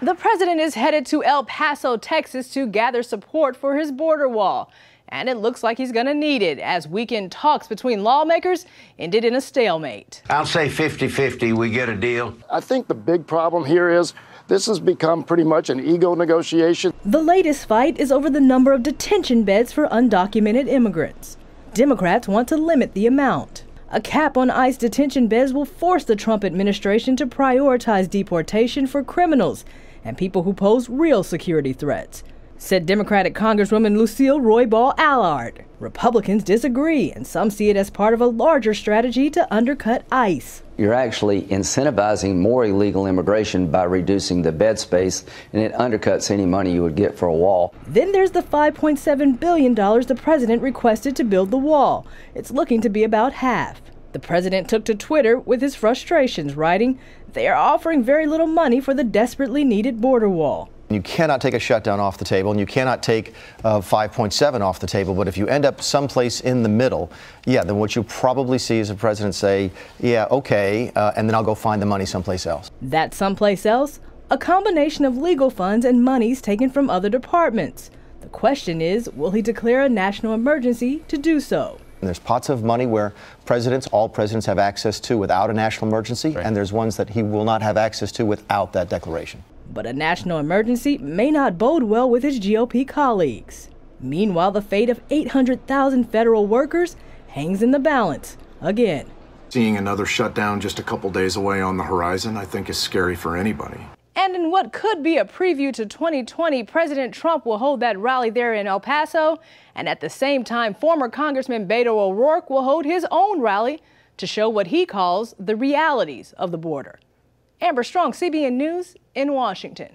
The president is headed to El Paso, Texas to gather support for his border wall. And it looks like he's going to need it as weekend talks between lawmakers ended in a stalemate. I'll say 50-50, we get a deal. I think the big problem here is this has become pretty much an ego negotiation. The latest fight is over the number of detention beds for undocumented immigrants. Democrats want to limit the amount. A cap on ICE detention beds will force the Trump administration to prioritize deportation for criminals and people who pose real security threats, said Democratic Congresswoman Lucille Roybal Allard. Republicans disagree, and some see it as part of a larger strategy to undercut ICE. You're actually incentivizing more illegal immigration by reducing the bed space, and it undercuts any money you would get for a wall. Then there's the $5.7 billion the president requested to build the wall. It's looking to be about half. The president took to Twitter with his frustrations, writing, "They are offering very little money for the desperately needed border wall." You cannot take a shutdown off the table, and you cannot take 5.7 off the table. But if you end up someplace in the middle, yeah, then what you probably see is the president say, yeah, okay, and then I'll go find the money someplace else. That someplace else? A combination of legal funds and monies taken from other departments. The question is, will he declare a national emergency to do so? And there's pots of money where all presidents have access to without a national emergency, right. And there's ones that he will not have access to without that declaration. But a national emergency may not bode well with his GOP colleagues. Meanwhile, the fate of 800,000 federal workers hangs in the balance again. Seeing another shutdown just a couple days away on the horizon, I think, is scary for anybody. And in what could be a preview to 2020, President Trump will hold that rally there in El Paso. And at the same time, former Congressman Beto O'Rourke will hold his own rally to show what he calls the realities of the border. Amber Strong, CBN News in Washington.